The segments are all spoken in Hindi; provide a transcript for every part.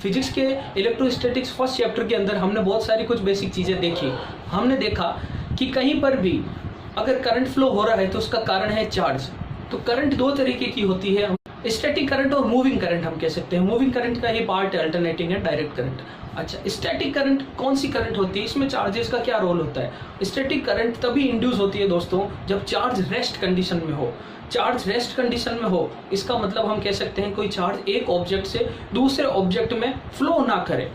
फिजिक्स के इलेक्ट्रोस्टैटिक्स फर्स्ट चैप्टर के अंदर हमने बहुत सारी कुछ बेसिक चीज़ें देखी। हमने देखा कि कहीं पर भी अगर करंट फ्लो हो रहा है तो उसका कारण है चार्ज। तो करंट दो तरीके की होती है, स्टैटिक करंट और मूविंग करंट हम कह सकते हैं। मूविंग करंट का ही पार्ट है अल्टरनेटिंग एंड डायरेक्ट करंट। अच्छा, स्टैटिक करंट कौन सी करंट होती है, इसमें चार्जेस का क्या रोल होता है? स्टैटिक करंट तभी इंड्यूस होती है दोस्तों जब चार्ज रेस्ट कंडीशन में हो। चार्ज रेस्ट कंडीशन में हो, इसका मतलब हम कह सकते हैं कोई चार्ज एक ऑब्जेक्ट से दूसरे ऑब्जेक्ट में फ्लो ना करे।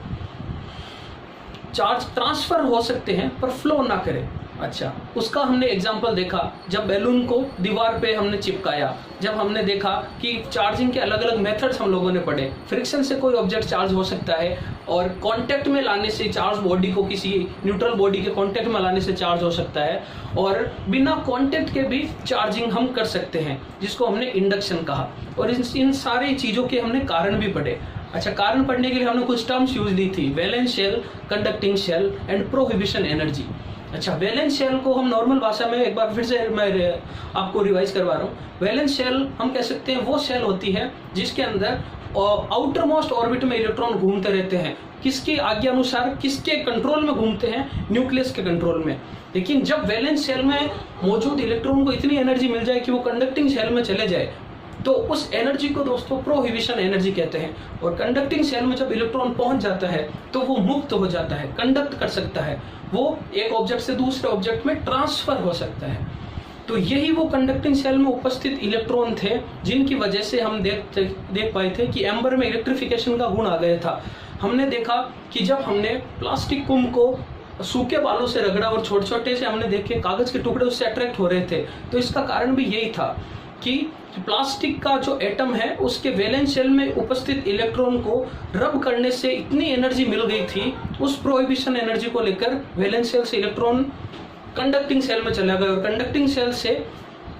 चार्ज ट्रांसफर हो सकते हैं पर फ्लो ना करे। अच्छा, उसका हमने एग्जाम्पल देखा जब बैलून को दीवार पे हमने चिपकाया, जब हमने देखा कि चार्जिंग के अलग अलग मेथड्स हम लोगों ने पढ़े। फ्रिक्शन से कोई ऑब्जेक्ट चार्ज हो सकता है और कांटेक्ट में लाने से चार्ज बॉडी को किसी न्यूट्रल बॉडी के कांटेक्ट में लाने से चार्ज हो सकता है, और बिना कांटेक्ट के भी चार्जिंग हम कर सकते हैं, जिसको हमने इंडक्शन कहा। और इन सारी चीज़ों के हमने कारण भी पढ़े। अच्छा, कारण पढ़ने के लिए हमने कुछ टर्म्स यूज ली थी, valence shell, conducting shell and prohibition energy. अच्छा, वैलेंस शेल को हम नॉर्मल भाषा में एक बार फिर से मैं आपको रिवाइज करवा रहा हूँ। वैलेंस शेल हम कह सकते हैं वो शेल होती है जिसके अंदर आउटर मोस्ट ऑर्बिट में इलेक्ट्रॉन घूमते रहते हैं। किसके आज्ञा अनुसार, किसके कंट्रोल में घूमते हैं? न्यूक्लियस के कंट्रोल में। लेकिन जब वैलेंस शेल में मौजूद इलेक्ट्रॉन को इतनी एनर्जी मिल जाए कि वो कंडक्टिंग शेल में चले जाए, तो उस एनर्जी को दोस्तों प्रोहिबिशन एनर्जी कहते हैं। और कंडक्टिंग सेल में जब इलेक्ट्रॉन पहुंच जाता है तो वो मुक्त हो जाता है, कंडक्ट कर सकता है, वो एक ऑब्जेक्ट से दूसरे ऑब्जेक्ट में ट्रांसफर हो सकता है। तो यही वो कंडक्टिंग सेल में उपस्थित इलेक्ट्रॉन थे जिनकी वजह से हम देख पाए थे कि एम्बर में इलेक्ट्रिफिकेशन का गुण आ गया था। हमने देखा कि जब हमने प्लास्टिक कुंभ को सूखे बालों से रगड़ा और छोटे छोटे से हमने देखे कागज के टुकड़े उससे अट्रैक्ट हो रहे थे, तो इसका कारण भी यही था कि प्लास्टिक का जो एटम है उसके वैलेंस शेल में उपस्थित इलेक्ट्रॉन को रब करने से इतनी एनर्जी मिल गई थी, उस प्रोहिबिशन एनर्जी को लेकर वैलेंस शेल से इलेक्ट्रॉन कंडक्टिंग सेल में चला गया और कंडक्टिंग सेल से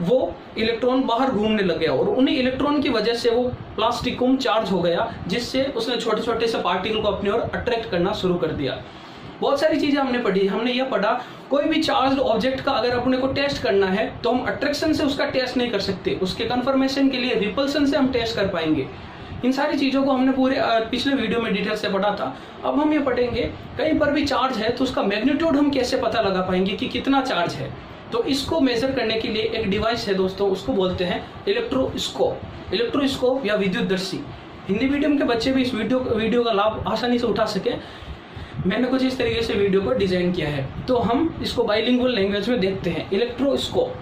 वो इलेक्ट्रॉन बाहर घूमने लग गया और उन्हीं इलेक्ट्रॉन की वजह से वो प्लास्टिक कुंभ चार्ज हो गया, जिससे उसने छोटे छोटे से पार्टिकल को अपनी ओर अट्रैक्ट करना शुरू कर दिया। बहुत सारी चीजें हमने पढ़ी। हमने यह पढ़ा कोई भी चार्ज ऑब्जेक्ट का अगर अपने को टेस्ट करना है तो हम अट्रैक्शन से उसका टेस्ट नहीं कर सकते, उसके कंफर्मेशन के लिए रिपल्सन से हम टेस्ट कर पाएंगे। इन सारी चीजों को हमने पूरे पिछले वीडियो में डिटेल से पढ़ा था। अब हम ये पढ़ेंगे कहीं पर भी चार्ज है तो उसका मैग्नीट्यूड हम कैसे पता लगा पाएंगे कि कितना चार्ज है। तो इसको मेजर करने के लिए एक डिवाइस है दोस्तों, उसको बोलते हैं इलेक्ट्रोस्कोप। इलेक्ट्रोस्कोप या विद्युतदर्शी। हिंदी मीडियम के बच्चे भी इस वीडियो का लाभ आसानी से उठा सके, मैंने कुछ इस तरीके से वीडियो को डिजाइन किया है। तो हम इसको बाइलिंगुअल लैंग्वेज में देखते हैं। Electroscope,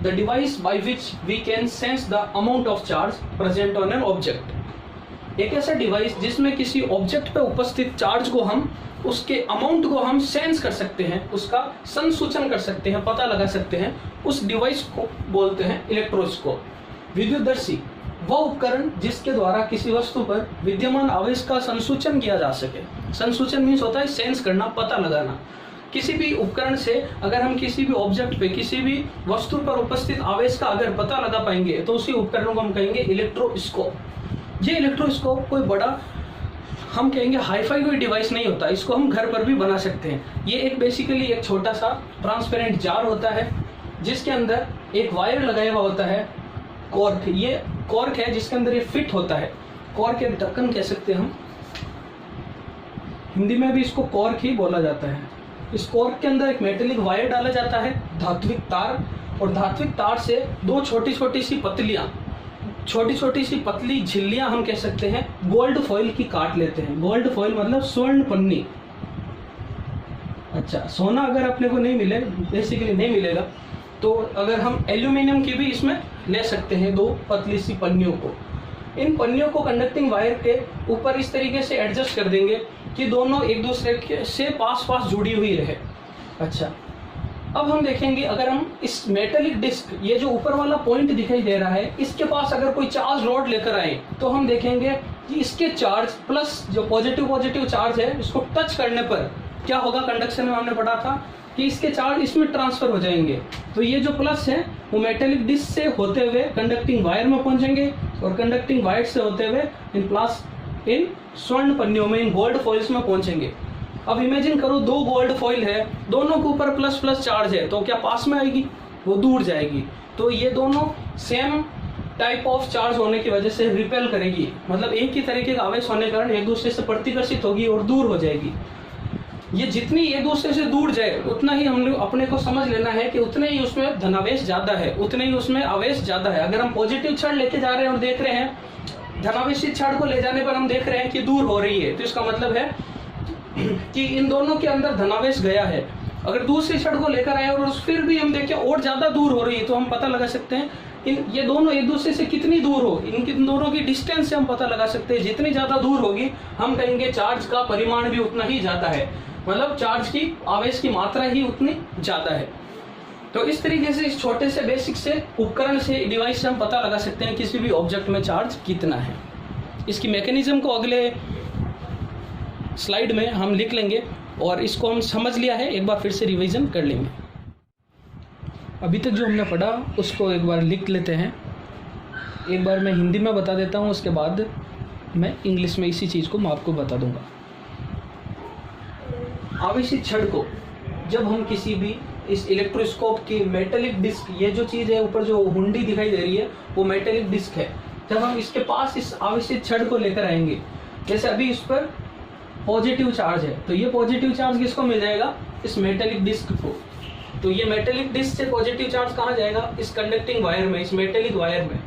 the device by which we can sense the amount of charge present on an object. एक ऐसा डिवाइस जिसमें किसी ऑब्जेक्ट पे उपस्थित चार्ज को हम उसके अमाउंट को हम सेंस कर सकते हैं, उसका संसूचन कर सकते हैं, पता लगा सकते हैं, उस डिवाइस को बोलते हैं इलेक्ट्रोस्कोप। विद्युतदर्शी, वह उपकरण जिसके द्वारा किसी वस्तु पर विद्यमान आवेश का संसूचन किया जा सके। संसूचन मीन्स होता है सेंस करना, पता लगाना। किसी भी उपकरण से अगर हम किसी भी ऑब्जेक्ट पे, किसी भी वस्तु पर उपस्थित आवेश का अगर पता लगा पाएंगे तो उसी उपकरण को हम कहेंगे इलेक्ट्रोस्कोप। ये इलेक्ट्रोस्कोप कोई बड़ा हम कहेंगे हाईफाई कोई डिवाइस नहीं होता, इसको हम घर पर भी बना सकते हैं। ये एक बेसिकली एक छोटा सा ट्रांसपेरेंट जार होता है जिसके अंदर एक वायर लगाया हुआ होता है, कॉर्क। ये कॉर्क है जिसके अंदर ये फिट होता है। कॉर्क एक ढक्कन कह सकते हैं हम, हिंदी में भी इसको कॉर्क ही बोला जाता है। इस कॉर्क के अंदर एक मेटेलिक वायर डाला जाता है, धात्विक तार, और धात्विक तार से दो छोटी छोटी सी पतली झिल्लियां हम कह सकते हैं गोल्ड फॉइल की काट लेते हैं। गोल्ड फॉइल मतलब स्वर्ण पन्नी। अच्छा, सोना अगर अपने को नहीं मिले, बेसिकली नहीं मिलेगा, तो अगर हम एल्यूमिनियम की भी इसमें ले सकते हैं दो पतली सी पन्नियों को। इन पन्नियों को कंडक्टिंग वायर के ऊपर इस तरीके से एडजस्ट कर देंगे कि दोनों एक दूसरे से पास जुड़ी हुई रहे। अच्छा, अब हम देखेंगे अगर हम इस मेटेलिक डिस्क, ये जो ऊपर वाला पॉइंट दिखाई दे रहा है, इसके पास अगर कोई चार्ज रॉड लेकर आए तो हम देखेंगे कि इसके चार्ज प्लस जो पॉजिटिव चार्ज है, इसको टच करने पर क्या होगा। कंडक्शन में हमने पढ़ा था कि इसके चार्ज इसमें ट्रांसफर हो जाएंगे। तो ये जो प्लस है वो मेटेलिक डिस्क से होते हुए कंडक्टिंग वायर में पहुंचेंगे और कंडक्टिंग वायर से होते हुए इन स्वर्ण पन्नियों में, इन गोल्ड फॉइल्स में पहुंचेंगे। अब इमेजिन करो दो गोल्ड फॉइल है, दोनों के ऊपर प्लस चार्ज है, तो क्या पास में आएगी? वो दूर जाएगी। तो ये दोनों सेम टाइप ऑफ चार्ज होने की वजह से रिपेल करेगी, मतलब एक ही तरीके का आवेश होने के कारण एक दूसरे से प्रतिकर्षित होगी और दूर हो जाएगी। ये जितनी एक दूसरे से दूर जाए उतना ही हम लोग अपने को समझ लेना है कि उतने ही उसमें धनावेश ज्यादा है, उतने ही उसमें आवेश ज्यादा है। अगर हम पॉजिटिव छड़ लेके जा रहे हैं और देख रहे हैं धनावेशित छड़ को ले जाने पर हम देख रहे हैं कि दूर हो रही है, तो इसका मतलब है कि इन दोनों के अंदर धनावेश गया है। अगर दूसरी छड़ को लेकर आए और फिर भी हम देखें और ज्यादा दूर हो रही है, तो हम पता लगा सकते हैं ये दोनों एक दूसरे से कितनी दूर हो, इन दोनों की डिस्टेंस से हम पता लगा सकते हैं। जितनी ज्यादा दूर होगी हम कहेंगे चार्ज का परिमाण भी उतना ही ज्यादा है, मतलब चार्ज की आवेश की मात्रा ही उतनी ज्यादा है। तो इस तरीके से इस छोटे से बेसिक से उपकरण से, डिवाइस से हम पता लगा सकते हैं किसी भी ऑब्जेक्ट में चार्ज कितना है। इसकी मैकेनिज्म को अगले स्लाइड में हम लिख लेंगे और इसको हम समझ लिया है, एक बार फिर से रिवीजन कर लेंगे। अभी तक जो हमने पढ़ा उसको एक बार लिख लेते हैं। एक बार मैं हिंदी में बता देता हूँ, उसके बाद मैं इंग्लिश में इसी चीज़ को मैं आपको बता दूंगा। आवेशित छड़ को जब हम किसी भी इस इलेक्ट्रोस्कोप की मेटेलिक डिस्क, ये जो चीज़ है ऊपर जो हुंडी दिखाई दे रही है वो मेटेलिक डिस्क है, जब हम इसके पास इस आवेशित छड़ को लेकर आएंगे, जैसे अभी इस पर पॉजिटिव चार्ज है, तो ये पॉजिटिव चार्ज किसको मिल जाएगा? इस मेटेलिक डिस्क को। तो ये मेटेलिक डिस्क से पॉजिटिव चार्ज कहाँ जाएगा? इस कंडक्टिंग वायर में, इस मेटेलिक वायर में।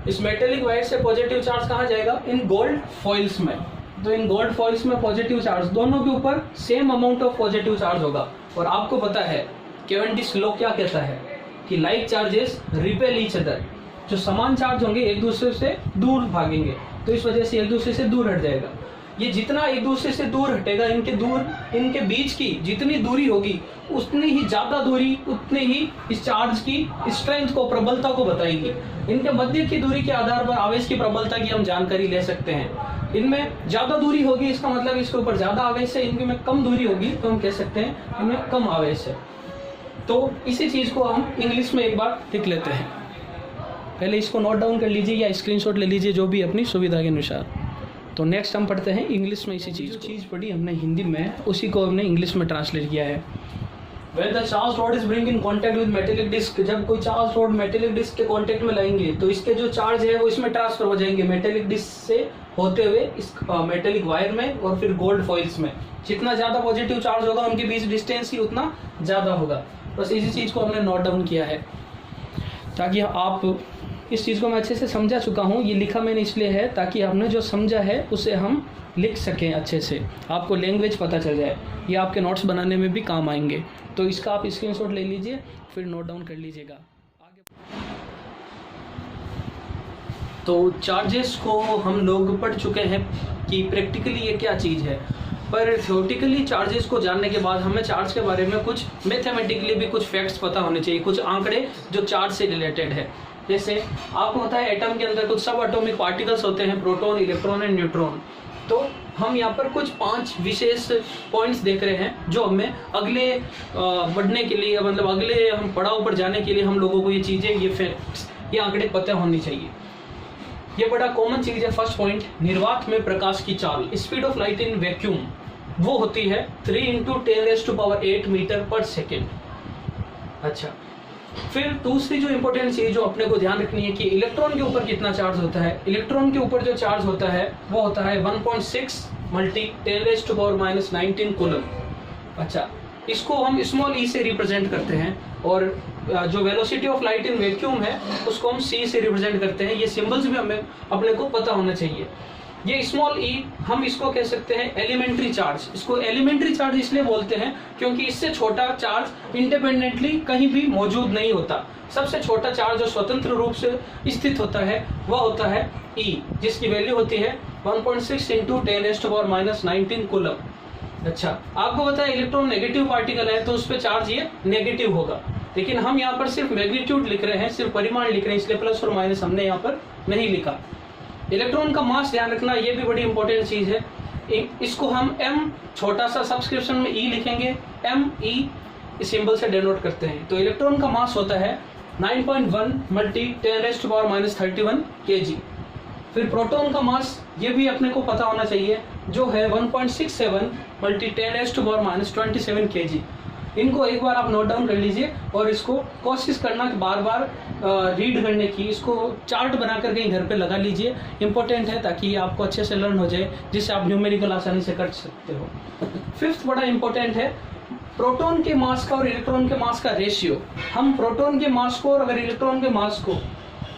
इस मेटेलिक वायर से पॉजिटिव चार्ज कहाँ जाएगा? इन गोल्ड फॉइल्स में। तो इन गोल्ड फॉइल्स में पॉजिटिव चार्ज, दोनों के ऊपर same amount of positive charge होगा। और आपको पता है कैवेंडिश लॉ क्या कहता है कि like charges repel each other, जो समान चार्ज होंगे एक दूसरे से दूर भागेंगे, तो इस वजह से एक दूसरे से दूर हट जाएगा। ये जितना एक दूसरे से दूर हटेगा, इनके बीच की जितनी दूरी होगी उतनी ही ज्यादा दूरी उतनी ही इस चार्ज की स्ट्रेंथ को, प्रबलता को बताएगी। इनके मध्य की दूरी के आधार पर आवेश की प्रबलता की हम जानकारी ले सकते हैं। इनमें ज्यादा दूरी होगी इसका मतलब इसके ऊपर ज्यादा आवेश है, इनके में कम दूरी होगी तो हम कह सकते हैं इनमें कम आवेश है। तो इसी चीज को हम इंग्लिश में एक बार लिख लेते हैं। पहले इसको नोट डाउन कर लीजिए या स्क्रीनशॉट ले लीजिए, जो भी अपनी सुविधा के अनुसार। तो नेक्स्ट हम पढ़ते हैं इंग्लिश में इसी चीज़ पढ़ी हमने हिंदी में, उसी को हमने इंग्लिश में ट्रांसलेट किया है। When the charged rod is bring in contact with metallic disc, जब कोई चार्ज रॉड मेटेलिक डिस्क के कांटेक्ट में लाएंगे तो इसके जो चार्ज है वो इसमें ट्रांसफर हो जाएंगे मेटेलिक डिस्क से होते हुए इस मेटेलिक वायर में और फिर गोल्ड फॉइल्स में। जितना ज्यादा पॉजिटिव चार्ज होगा उनके बीच डिस्टेंस ही उतना ज्यादा होगा। बस इसी चीज को हमने नोट डाउन किया है ताकि आप इस चीज़ को मैं अच्छे से समझा चुका हूँ। ये लिखा मैंने इसलिए है ताकि हमने जो समझा है उसे हम लिख सकें अच्छे से, आपको लैंग्वेज पता चल जाए, ये आपके नोट्स बनाने में भी काम आएंगे। तो इसका आप स्क्रीनशॉट ले लीजिए, फिर नोट डाउन कर लीजिएगा। आगे तो चार्जेस को हम लोग पढ़ चुके हैं कि प्रैक्टिकली ये क्या चीज़ है, पर थ्योरेटिकली चार्जेस को जानने के बाद हमें चार्ज के बारे में कुछ मैथमेटिकली भी कुछ फैक्ट्स पता होने चाहिए, कुछ आंकड़े जो चार्ज से रिलेटेड है। जैसे आपको पता है एटम के अंदर कुछ सब एटॉमिक पार्टिकल्स होते हैं, प्रोटॉन, इलेक्ट्रॉन एंड न्यूट्रॉन। तो हम यहाँ पर कुछ 5 विशेष पॉइंट्स देख रहे हैं जो हमें अगले बढ़ने के लिए, मतलब अगले हम पड़ाव पर जाने के लिए हम लोगों को ये चीज़ें, ये फैक्ट्स, ये आंकड़े पता होनी चाहिए। ये बड़ा कॉमन चीज़ है। फर्स्ट पॉइंट, निर्वात में प्रकाश की चाल, speed of light in vacuum, वो होती है 3 × 10⁸ मीटर पर सेकेंड। अच्छा, फिर दूसरी जो इंपॉर्टेंट चीज जो अपने को ध्यान रखनी है कि इलेक्ट्रॉन के ऊपर कितना चार्ज होता है। इलेक्ट्रॉन के ऊपर जो चार्ज होता है वो होता है 1.6 × 10⁻⁹ कूलम। अच्छा, इसको हम स्मॉल ई से रिप्रेजेंट करते हैं और जो velocity of light in vacuum है उसको हम सी से रिप्रेजेंट करते हैं। ये सिंबल्स भी हमें अपने को पता होना चाहिए। ये स्मॉल ई हम इसको कह सकते हैं एलिमेंट्री चार्ज। इसको एलिमेंट्री चार्ज इसलिए बोलते हैं क्योंकि इससे छोटा चार्ज इंडिपेंडेंटली कहीं भी मौजूद नहीं होता। सबसे छोटा चार्ज जो स्वतंत्र रूप से स्थित होता है वह होता है ई, जिसकी वैल्यू होती है 1.6 × 10⁻⁹ कूलम। अच्छा, आपको पता है इलेक्ट्रॉन नेगेटिव पार्टिकल है तो उस पर चार्ज ये नेगेटिव होगा, लेकिन हम यहाँ पर सिर्फ मैग्नीट्यूड लिख रहे हैं, सिर्फ परिमाण लिख रहे हैं, इसलिए प्लस और माइनस हमने यहाँ पर नहीं लिखा। इलेक्ट्रॉन का मास ध्यान रखना, ये भी बड़ी इंपॉर्टेंट चीज है। इसको हम m छोटा सा सब्सक्रिप्शन में e लिखेंगे, me सिंबल से डिनोट करते हैं। तो इलेक्ट्रॉन का मास होता है 9.1 × 10⁻31 kg। फिर प्रोटॉन का मास, ये भी अपने को पता होना चाहिए, जो है 1.67 × 10⁻27 kg। इनको एक बार आप नोट डाउन कर लीजिए और इसको कोशिश करना कि बार बार रीड करने की, इसको चार्ट बनाकर कहीं घर पे लगा लीजिए, इंपॉर्टेंट है ताकि आपको अच्छे से लर्न हो जाए, जिससे आप न्यूमेरिकल आसानी से कर सकते हो। फिफ्थ बड़ा इंपॉर्टेंट है प्रोटॉन के मास का और इलेक्ट्रॉन के मास का रेशियो। हम प्रोटॉन के मास को और अगर इलेक्ट्रॉन के मास को,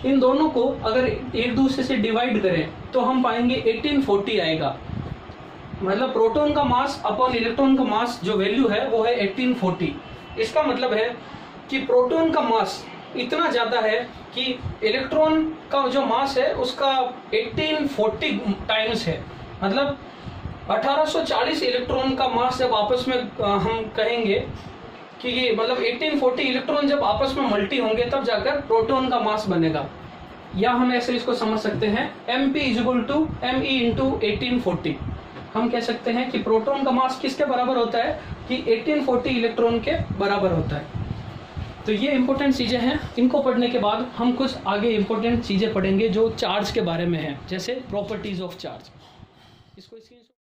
इन दोनों को अगर एक दूसरे से डिवाइड करें तो हम पाएंगे 1840 आएगा। मतलब प्रोटॉन का मास अपॉन इलेक्ट्रॉन का मास जो वैल्यू है वो है 1840। इसका मतलब है कि प्रोटॉन का मास इतना ज्यादा है कि इलेक्ट्रॉन का जो मास है उसका 1840 टाइम्स है। मतलब 1840 इलेक्ट्रॉन का मास जब आपस में हम कहेंगे कि ये मतलब 1840 इलेक्ट्रॉन जब आपस में मल्टी होंगे तब जाकर प्रोटॉन का मास बनेगा। या हम ऐसे इसको समझ सकते हैं Mp = Me × 1840। हम कह सकते हैं कि प्रोटॉन का मास किसके बराबर होता है कि 1840 इलेक्ट्रॉन के बराबर होता है। तो ये इंपॉर्टेंट चीजें हैं, इनको पढ़ने के बाद हम कुछ आगे इंपॉर्टेंट चीजें पढ़ेंगे जो चार्ज के बारे में है, जैसे प्रॉपर्टीज ऑफ चार्ज। इसको